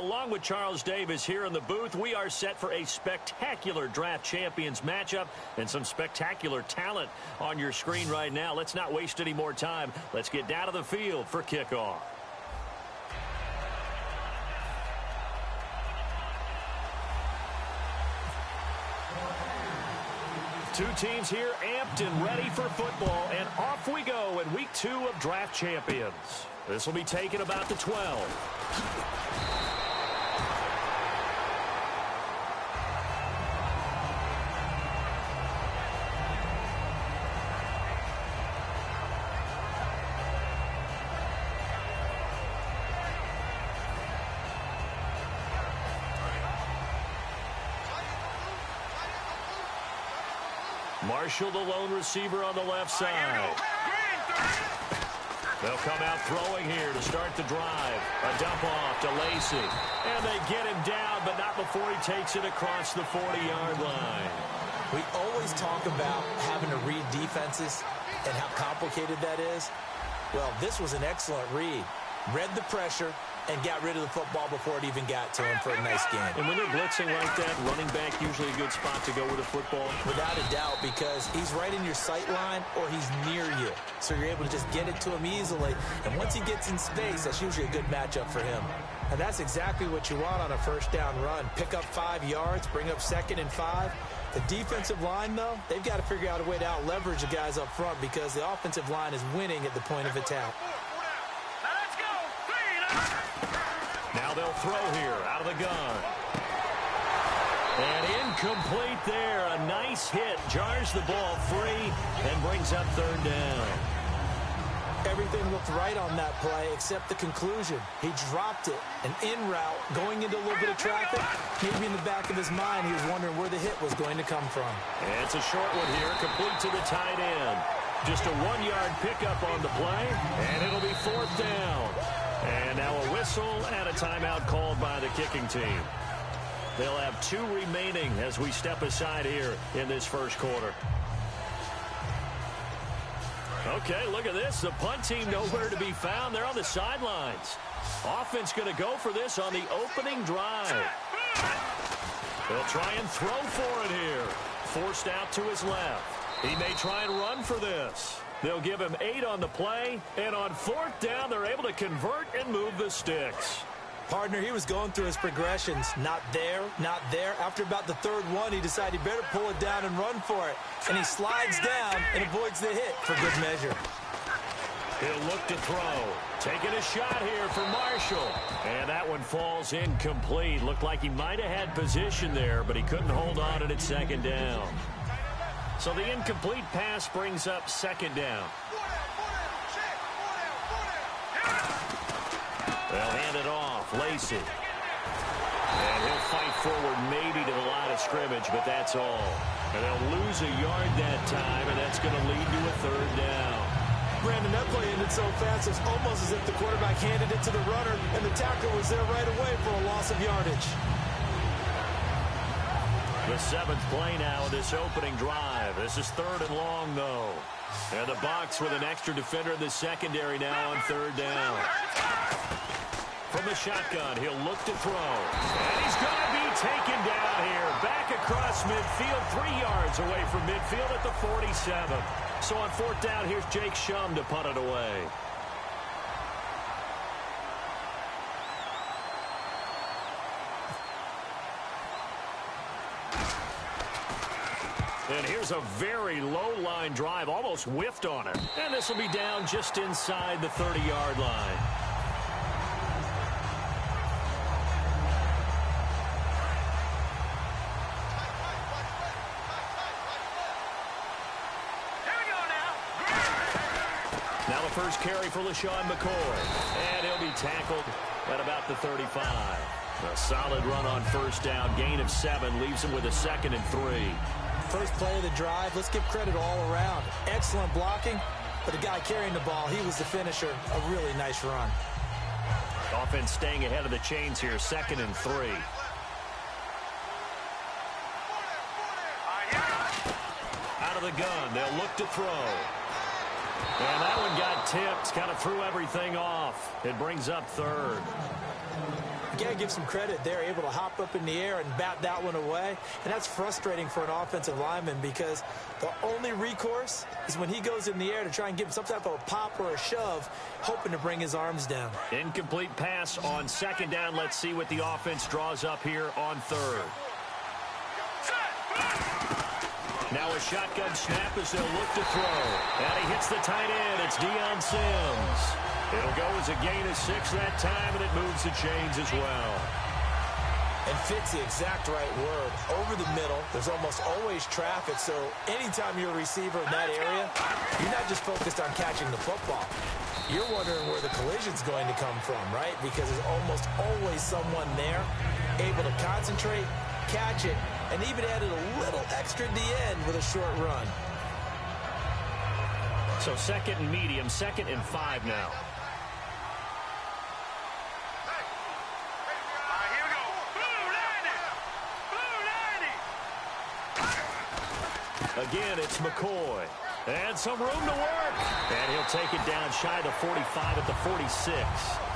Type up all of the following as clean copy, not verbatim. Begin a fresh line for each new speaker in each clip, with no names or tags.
along with Charles Davis here in the booth, we are set for a spectacular draft champions matchup and some spectacular talent on your screen right now. Let's not waste any more time. Let's get down to the field for kickoff. Two teams here amped and ready for football, and off we go in week 2 of Draft Champions. This will be taken about the 12. Marshall, the lone receiver on the left side. They'll come out throwing here to start the drive. A dump off to Lacy. And they get him down, but not before he takes it across the 40-yard line.
We always talk about having to read defenses and how complicated that is. Well, this was an excellent read. Read the pressure and got rid of the football before it even got to him for a nice gain.
And when they're blitzing like that, running back usually a good spot to go with the football.
Without a doubt, because he's right in your sight line or he's near you. So you're able to just get it to him easily. And once he gets in space, that's usually a good matchup for him. And that's exactly what you want on a first down run. Pick up 5 yards, bring up 2nd and 5. The defensive line, though, they've got to figure out a way to out-leverage the guys up front because the offensive line is winning at the point of attack.
Now they'll throw here out of the gun. And incomplete there. A nice hit. Jars the ball free and brings up 3rd down.
Everything looked right on that play except the conclusion. He dropped it. An in route going into a little bit of traffic. Maybe in the back of his mind he was wondering where the hit was going to come from.
And it's a short one here. Complete to the tight end. Just a 1-yard pickup on the play. And it'll be 4th down. And now a whistle and a timeout called by the kicking team. They'll have 2 remaining as we step aside here in this first quarter. Okay, look at this. The punt team nowhere to be found. They're on the sidelines. Offense going to go for this on the opening drive. They'll try and throw for it here. Forced out to his left. He may try and run for this. They'll give him 8 on the play, and on 4th down, they're able to convert and move the sticks.
Partner, he was going through his progressions. Not there, not there. After about the 3rd one, he decided he better pull it down and run for it. And he slides down and avoids the hit for good measure.
He'll look to throw. Taking a shot here for Marshall. And that one falls incomplete. Looked like he might have had position there, but he couldn't hold on at 2nd down. So the incomplete pass brings up 2nd down. They'll hand it off. Lacy. And he'll fight forward maybe to the line of scrimmage, but that's all. And they'll lose a yard that time, and that's going to lead to a 3rd down.
Brandon, that play ended so fast, it's almost as if the quarterback handed it to the runner, and the tackle was there right away for a loss of yardage.
The 7th play now of this opening drive. This is 3rd and long, though. And the Bucs with an extra defender in the secondary now on 3rd down. From the shotgun, he'll look to throw. And he's going to be taken down here. Back across midfield, 3 yards away from midfield at the 47. So on 4th down, here's Jake Shum to punt it away. And here's a very low-line drive, almost whiffed on it. And this will be down just inside the 30-yard line. Now the first carry for LaShawn McCoy. And he'll be tackled at about the 35. A solid run on 1st down. Gain of 7 leaves him with a 2nd and 3.
First play of the drive, let's give credit all around. Excellent blocking, but the guy carrying the ball, he was the finisher. A really nice run.
Offense staying ahead of the chains here, 2nd and 3. Out of the gun, they'll look to throw. And that one got tipped, kind of threw everything off. It brings up 3rd.
You got to give some credit. They're able to hop up in the air and bat that one away. And that's frustrating for an offensive lineman because the only recourse is when he goes in the air to try and give some type of a pop or a shove, hoping to bring his arms down.
Incomplete pass on second down. Let's see what the offense draws up here on third. Now a shotgun snap as they'll look to throw. And he hits the tight end. It's Deion Sims. It'll go as a gain of 6 that time, and it moves the chains as well.
And fits the exact right word. Over the middle, there's almost always traffic, so anytime you're a receiver in that area, you're not just focused on catching the football. You're wondering where the collision's going to come from, right? Because there's almost always someone there able to concentrate, catch it, and even added a little extra at the end with a short run.
So second and medium, 2nd and 5 now. Again, it's McCoy. And some room to work. And he'll take it down shy of the 45 at the 46.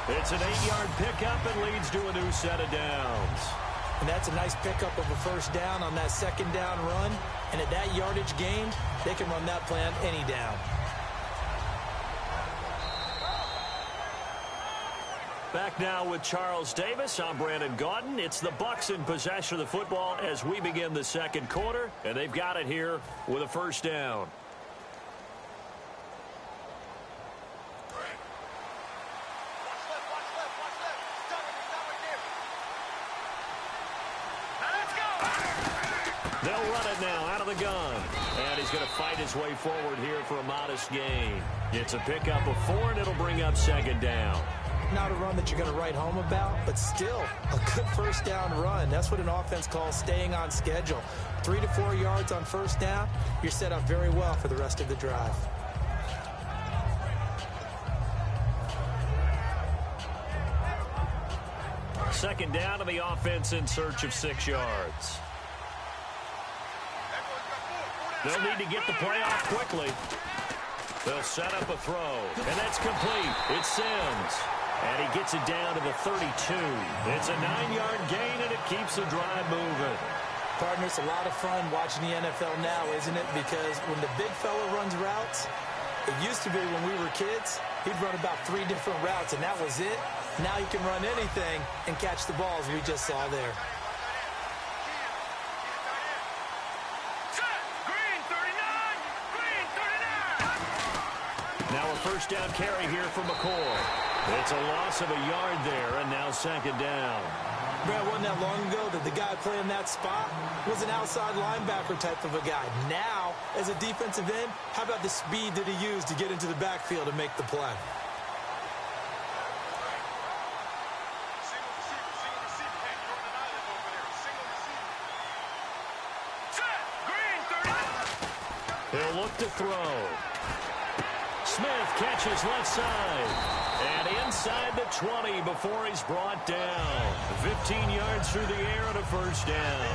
It's an 8-yard pickup and leads to a new set of downs.
And that's a nice pickup of a first down on that second down run. And at that yardage gained, they can run that plan any down.
Back now with Charles Davis. I'm Brandon Gaudin. It's the Bucs in possession of the football as we begin the second quarter. And they've got it here with a first down. They'll run it now out of the gun. And he's going to fight his way forward here for a modest gain. It's a pickup of 4, and it'll bring up second down.
Not a run that you're going to write home about, but still a good first down run. That's what an offense calls staying on schedule. 3 to 4 yards on first down, you're set up very well for the rest of the drive.
Second down, and the offense in search of 6 yards. They'll need to get the play off quickly. They'll set up a throw, and that's complete. It's Sims. And he gets it down to the 32. It's a 9-yard gain, and it keeps the drive moving.
Partner, it's a lot of fun watching the NFL now, isn't it? Because when the big fella runs routes, it used to be when we were kids, he'd run about 3 different routes, and that was it. Now he can run anything and catch the ball, as we just saw there.
Now a first down carry here for McCoy. It's a loss of a yard there, and now second down.
Brad, wasn't that long ago that the guy playing that spot was an outside linebacker type of a guy. Now, as a defensive end, how about the speed that he used to get into the backfield and make the play?
He'll look to throw. Smith catches left side. And inside the 20 before he's brought down. 15 yards through the air and a first down.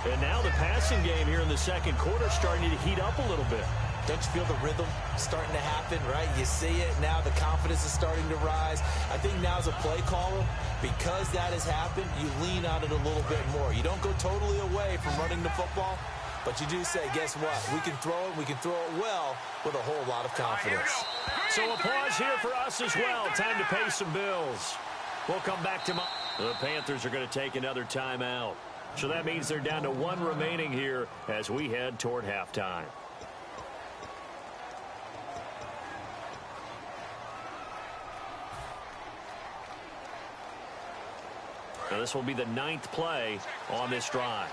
And now the passing game here in the second quarter starting to heat up a little bit.
Don't you feel the rhythm starting to happen, right? You see it. Now the confidence is starting to rise. I think now as a play caller, because that has happened, you lean on it a little bit more. You don't go totally away from running the football, but you do say, guess what? We can throw it. We can throw it well with a whole lot of confidence.
So a pause here for us as well. Time to pay some bills. We'll come back to the Panthers are going to take another timeout. So that means they're down to 1 remaining here as we head toward halftime. Now this will be the 9th play on this drive.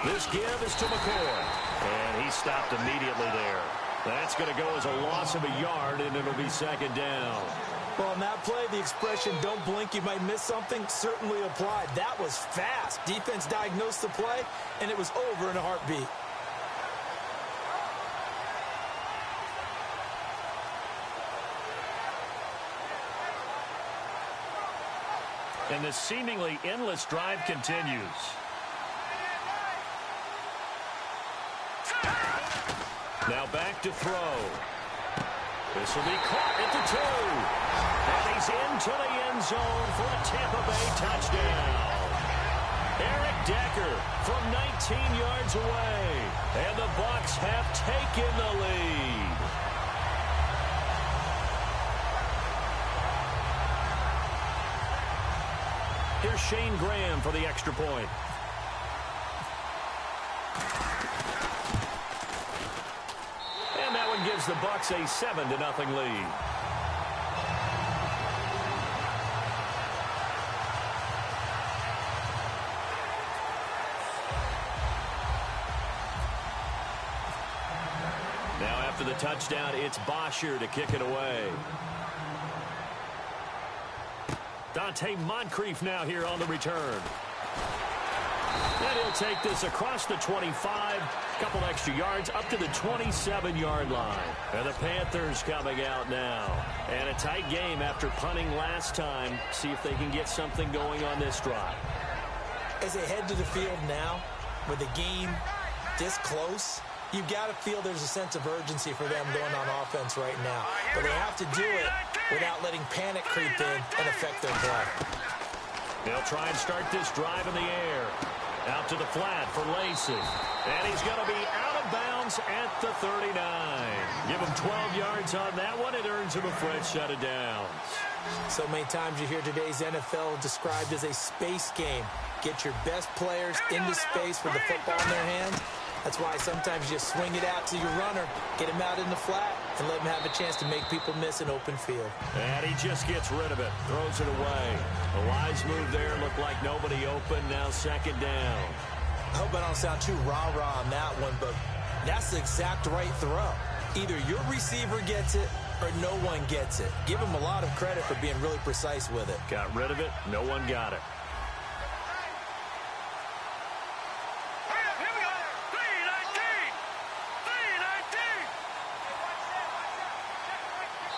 This give is to McCoy, and he stopped immediately there. That's going to go as a loss of a yard, and it'll be second down.
Well, on that play, the expression, don't blink, you might miss something, certainly applied. That was fast. Defense diagnosed the play, and it was over in a heartbeat.
And the seemingly endless drive continues. Now back to throw. This will be caught at the 2. And he's into the end zone for a Tampa Bay touchdown. Eric Decker from 19 yards away. And the Bucs have taken the lead. Here's Shane Graham for the extra point. And that one gives the Bucs a 7-0 lead. Now after the touchdown, it's Bosher to kick it away. Dante Moncrief now here on the return. And he'll take this across the 25, a couple extra yards, up to the 27-yard line. And the Panthers coming out now. And a tight game after punting last time. See if they can get something going on this drive.
As they head to the field now, with the game this close, you've got to feel there's a sense of urgency for them going on offense right now. But they have to do it without letting panic creep in and affect their play.
They'll try and start this drive in the air. Out to the flat for Lacy. And he's going to be out of bounds at the 39. Give him 12 yards on that one. It earns him a fresh set of downs.
So many times you hear today's NFL described as a space game. Get your best players into space with the football in their hands. That's why sometimes you swing it out to your runner, get him out in the flat, and let him have a chance to make people miss an open field.
And he just gets rid of it, throws it away. The wise move there, looked like nobody open, now second down.
I hope I don't sound too rah-rah on that one, but that's the exact right throw. Either your receiver gets it or no one gets it. Give him a lot of credit for being really precise with it.
Got rid of it, no one got it.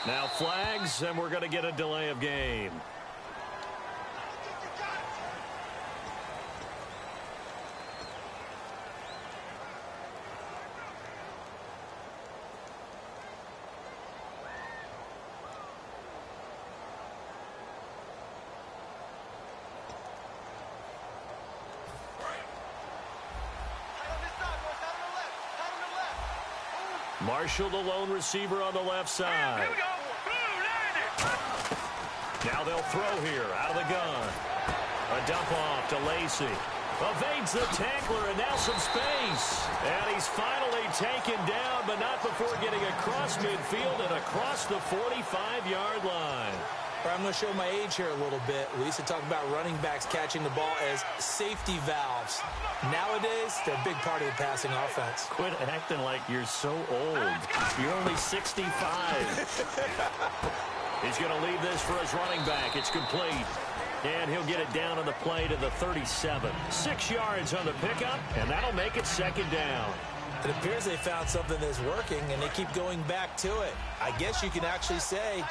Now flags, and we're going to get a delay of game. Marshall, the lone receiver on the left side. Now they'll throw here out of the gun. A dump off to Lacy. Evades the tackler, and now some space. And he's finally taken down, but not before getting across midfield and across the 45-yard line.
I'm going to show my age here a little bit. We used to talk about running backs catching the ball as safety valves. Nowadays, they're a big part of the passing offense.
Quit acting like you're so old. You're only 65. He's going to leave this for his running back. It's complete. And he'll get it down on the play to the 37. 6 yards on the pickup, and that'll make it second down.
It appears they found something that's working, and they keep going back to it. I guess you can actually say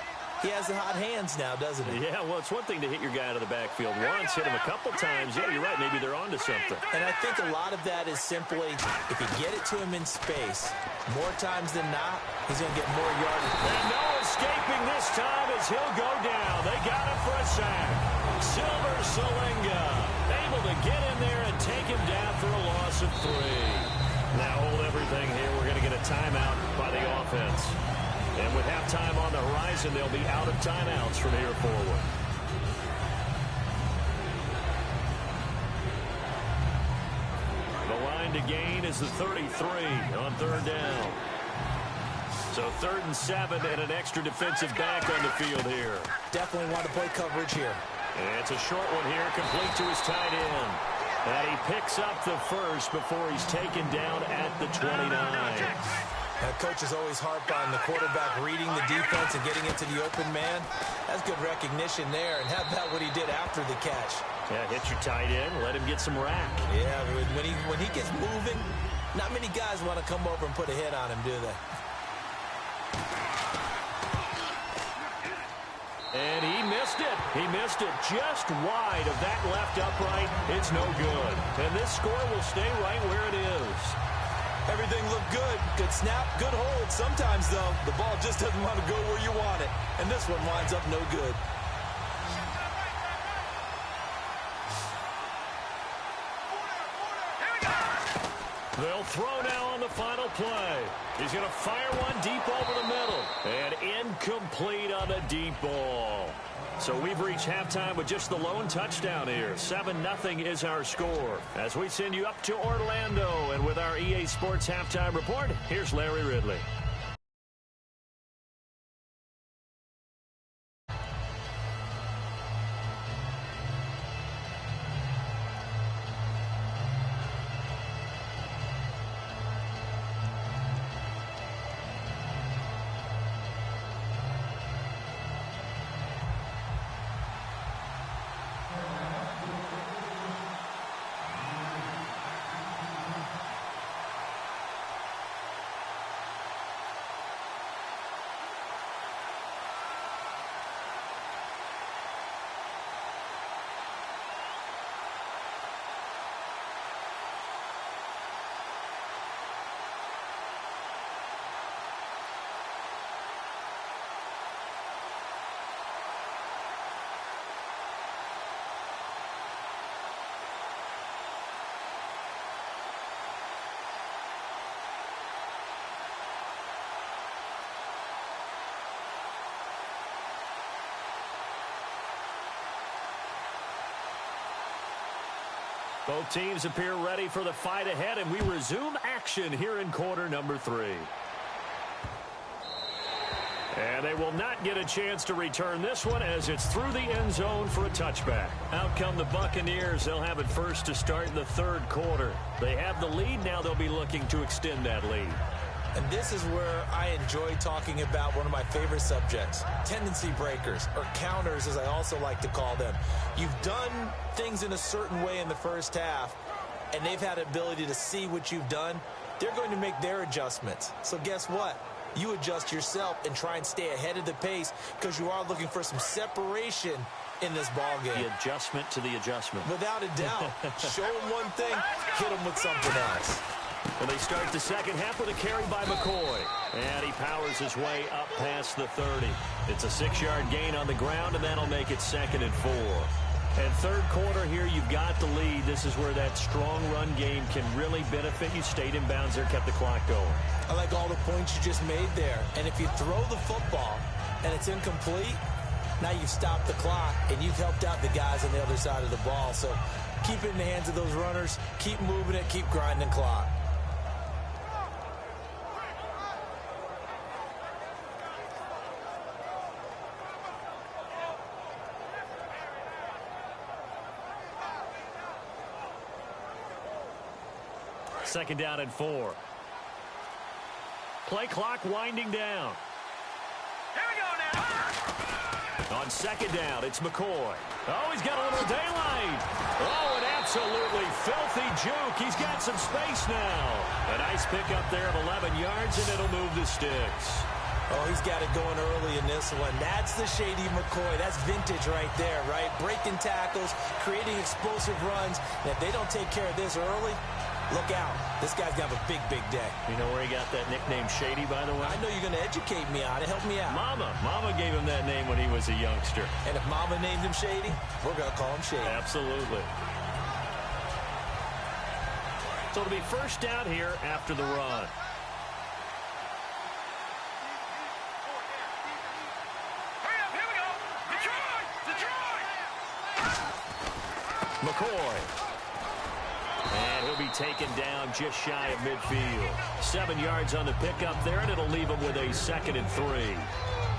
he has the hot hands now, doesn't he?
Yeah, well, it's one thing to hit your guy out of the backfield once, hit him a couple times. Yeah, you're right. Maybe they're onto something.
And I think a lot of that is simply if you get it to him in space, more times than not, he's going to get more yardage.
And no escaping this time as he'll go down. They got him for a sack. Silver Salinga able to get in there and take him down for a loss of 3. Now hold everything here. We're going to get a timeout by the offense. And with halftime on the horizon, they'll be out of timeouts from here forward. The line to gain is the 33 on third down. So 3rd and 7 and an extra defensive back on the field here.
Definitely want to play coverage here.
And it's a short one here, complete to his tight end. And he picks up the first before he's taken down at the 29.
Coaches always harp on the quarterback reading the defense and getting into the open man. That's good recognition there. And how about what he did after the catch?
Yeah, hit your tight end, let him get some rack.
Yeah, when he gets moving, not many guys want to come over and put a hit on him, do they?
And he missed it. He missed it just wide of that left upright. It's no good. And this score will stay right where it is.
Everything looked good. Good snap, good hold. Sometimes, though, the ball just doesn't want to go where you want it. And this one winds up no good.
They'll throw now on the final play. He's going to fire one deep over the middle. And incomplete on the deep ball. So we've reached halftime with just the lone touchdown here. 7-0 is our score. As we send you up to Orlando, and with our EA Sports halftime report, here's Larry Ridley. Both teams appear ready for the fight ahead, and we resume action here in quarter number 3. And they will not get a chance to return this one as it's through the end zone for a touchback. Out come the Buccaneers. They'll have it first to start in the third quarter. They have the lead. Now they'll be looking to extend that lead.
And this is where I enjoy talking about one of my favorite subjects, tendency breakers, or counters as I also like to call them. You've done things in a certain way in the first half, and they've had the ability to see what you've done. They're going to make their adjustments. So guess what? You adjust yourself and try and stay ahead of the pace because you are looking for some separation in this ball game.
The adjustment to the adjustment.
Without a doubt. Show them one thing, hit them with something else.
Well, they start the second half with a carry by McCoy. And he powers his way up past the 30. It's a 6-yard gain on the ground, and that'll make it 2nd and 4. And third quarter here, you've got the lead. This is where that strong run game can really benefit you. Stayed in bounds there, kept the clock going.
I like all the points you just made there. And if you throw the football and it's incomplete, now you've stopped the clock and you've helped out the guys on the other side of the ball. So keep it in the hands of those runners. Keep moving it. Keep grinding clock.
Second down and 4. Play clock winding down.
Here we go now.
On second down, it's McCoy. Oh, he's got a little daylight. Oh, an absolutely filthy juke. He's got some space now. A nice pickup there of 11 yards, and it'll move the sticks.
Oh, he's got it going early in this one. That's the Shady McCoy. That's vintage right there, right? Breaking tackles, creating explosive runs. And if they don't take care of this early, look out. This guy's going to have a big, big day.
You know where he got that nickname Shady, by the way?
I know you're going to educate me on it. Help me out.
Mama gave him that name when he was a youngster.
And if Mama named him Shady, we're going to call him Shady.
Absolutely. So it'll be first down here after the run. McCoy. And he'll be taken down just shy of midfield. 7 yards on the pickup there, and it'll leave him with a 2nd and 3.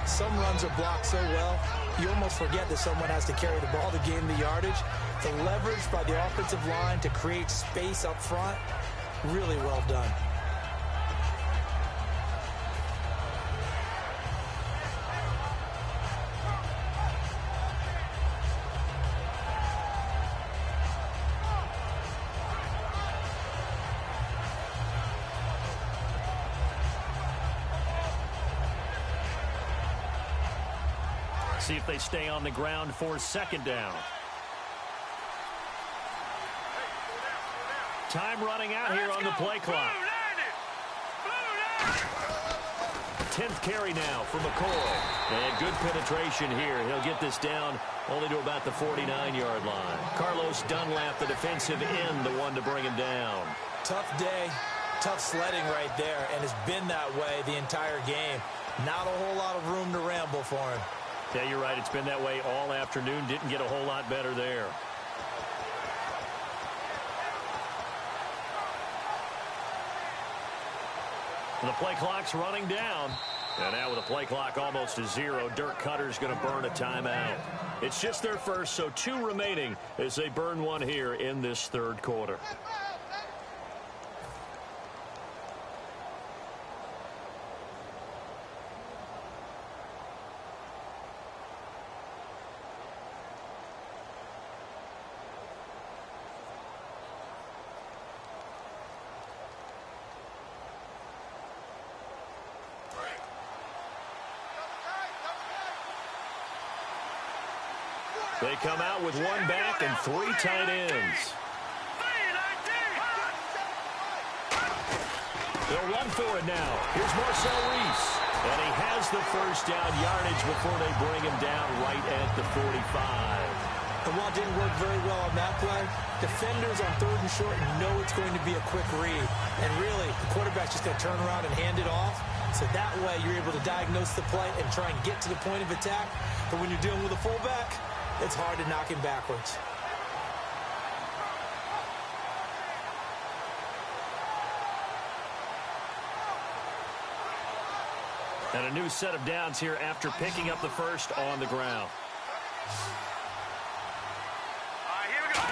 Some runs are blocked so well, you almost forget that someone has to carry the ball to gain the yardage. The leverage by the offensive line to create space up front, really well done.
See if they stay on the ground for second down. Time running out here on the play clock. 10th carry now for McCoy. And good penetration here. He'll get this down only to about the 49-yard line. Carlos Dunlap, the defensive end, the one to bring him down.
Tough day, tough sledding right there, and it's been that way the entire game. Not a whole lot of room to ramble for him.
Yeah, you're right. It's been that way all afternoon. Didn't get a whole lot better there. The play clock's running down. And now with the play clock almost to 0, Dirk Cutter's going to burn a timeout. It's just their first, so 2 remaining as they burn one here in this third quarter. They come out with 1 back and 3 tight ends. They'll run for it now. Here's Marcel Reese. And he has the first down yardage before they bring him down right at the 45.
And while it didn't work very well on that play, defenders on 3rd and short know it's going to be a quick read. And really, the quarterback's just going to turn around and hand it off. So that way, you're able to diagnose the play and try and get to the point of attack. But when you're dealing with a fullback, it's hard to knock him backwards.
And a new set of downs here after picking up the first on the ground.
Here we go.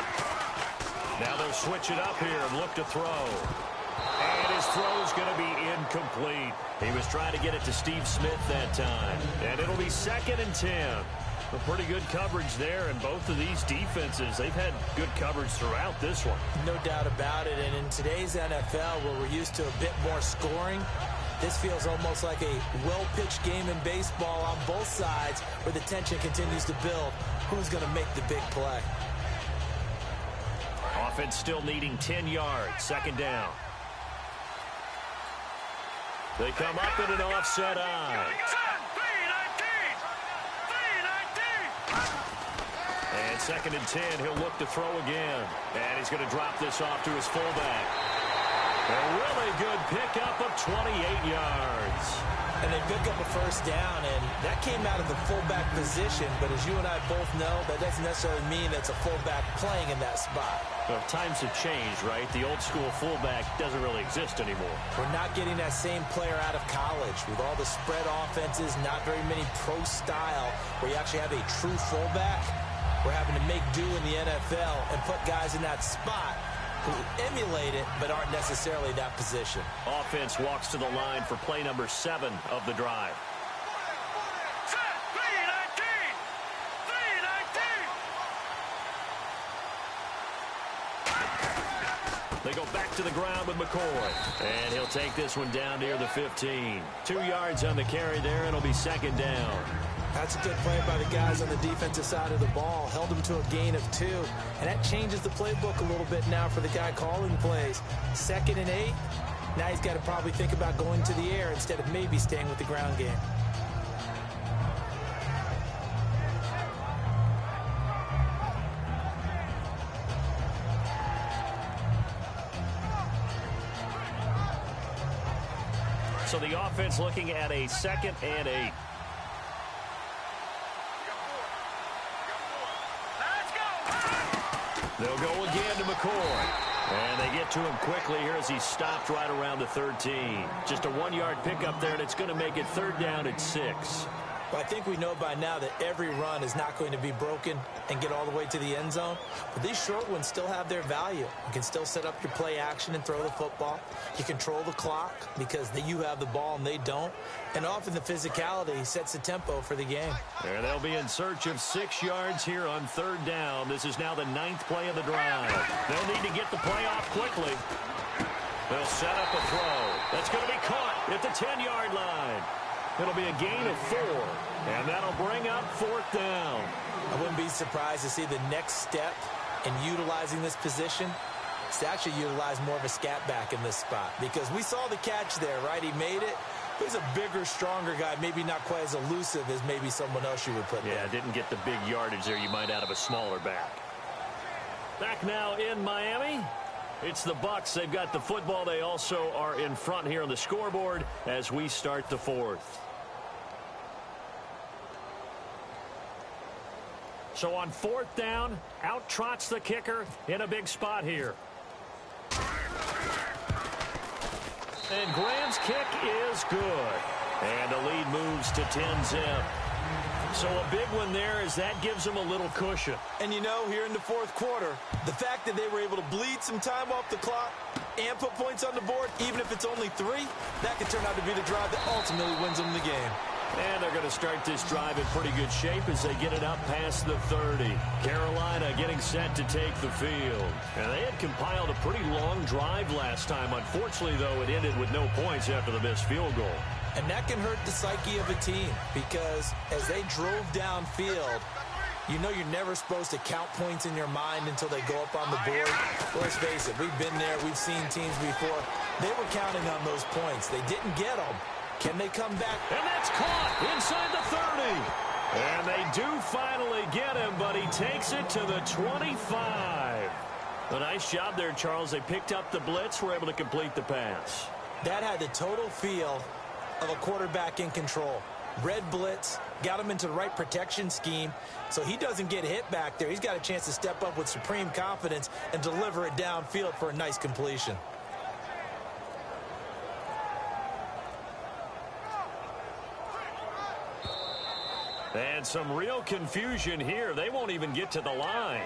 Now they'll switch it up here and look to throw. And his throw's going to be incomplete. He was trying to get it to Steve Smith that time. And it'll be 2nd and 10. A pretty good coverage there, and both of these defenses, they've had good coverage throughout this one.
No doubt about it, and in today's NFL, where we're used to a bit more scoring, this feels almost like a well-pitched game in baseball on both sides, where the tension continues to build. Who's going to make the big play?
Offense still needing 10 yards, 2nd down. They come up in an offset eye. And 2nd and 10, he'll look to throw again. And he's going to drop this off to his fullback. A really good pickup of 28 yards.
And they pick up a first down, and that came out of the fullback position. But as you and I both know, that doesn't necessarily mean that's a fullback playing in that spot.
Well, times have changed, right? The old school fullback doesn't really exist anymore.
We're not getting that same player out of college. With all the spread offenses, not very many pro style, where you actually have a true fullback. We're having to make do in the NFL and put guys in that spot who emulate it but aren't necessarily that position.
Offense walks to the line for play number 7 of the drive. They go back to the ground with McCoy. And he'll take this one down near the 15. 2 yards on the carry there, and it'll be 2nd down.
That's a good play by the guys on the defensive side of the ball. Held them to a gain of 2. And that changes the playbook a little bit now for the guy calling plays. 2nd and 8. Now he's got to probably think about going to the air instead of maybe staying with the ground game.
So the offense looking at a 2nd and 8. They'll go again to McCoy. And they get to him quickly here as he stopped right around the 13. Just a 1-yard pickup there, and it's going to make it 3rd down at 6.
Well, I think we know by now that every run is not going to be broken and get all the way to the end zone. But these short ones still have their value. You can still set up your play action and throw the football. You control the clock because you have the ball and they don't. And often the physicality sets the tempo for the game.
And they'll be in search of 6 yards here on 3rd down. This is now the 9th play of the drive. They'll need to get the play off quickly. They'll set up a throw. That's going to be caught at the 10-yard line. It'll be a gain of 4, and that'll bring up 4th down.
I wouldn't be surprised to see the next step in utilizing this position. Bucs actually utilized more of a scat back in this spot because we saw the catch there, right? He made it. He's a bigger, stronger guy, maybe not quite as elusive as maybe someone else you would put there.
Yeah, didn't get the big yardage there you might out of a smaller back. Back now in Miami. It's the Bucs. They've got the football. They also are in front here on the scoreboard as we start the fourth. So on fourth down, out trots the kicker in a big spot here. And Graham's kick is good. And the lead moves to 10-zip. So a big one there as that gives them a little cushion.
And you know, here in the fourth quarter, the fact that they were able to bleed some time off the clock and put points on the board, even if it's only 3, that could turn out to be the drive that ultimately wins them the game.
And they're going to start this drive in pretty good shape as they get it up past the 30. Carolina getting set to take the field. And they had compiled a pretty long drive last time. Unfortunately, though, it ended with no points after the missed field goal.
And that can hurt the psyche of a team because as they drove downfield, you know you're never supposed to count points in your mind until they go up on the board. Well, let's face it, we've been there. We've seen teams before. They were counting on those points. They didn't get them. Can they come back?
And that's caught inside the 30. And they do finally get him, but he takes it to the 25. A nice job there, Charles. They picked up the blitz, were able to complete the pass.
That had the total feel of a quarterback in control. Red blitz, got him into the right protection scheme, so he doesn't get hit back there. He's got a chance to step up with supreme confidence and deliver it downfield for a nice completion.
And some real confusion here. They won't even get to the line.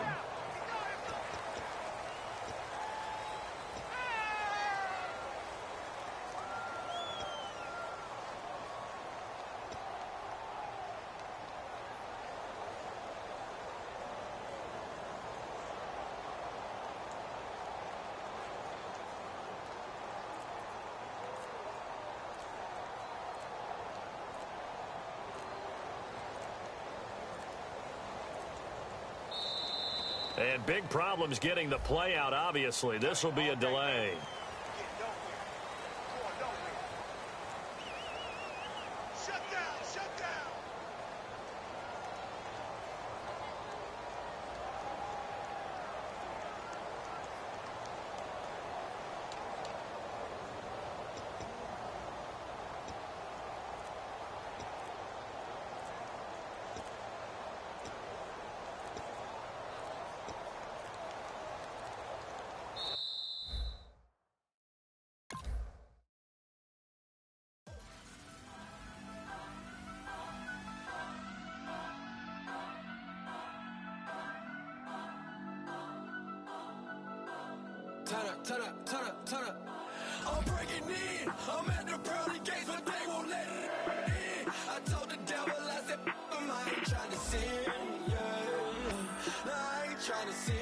And big problems getting the play out, obviously. This will be a delay.
Turn up. I'm breaking in. I'm at the pearly gates, but they won't let it in. I told the devil, I said, I ain't trying to sin. Yeah. No, I ain't trying to sin.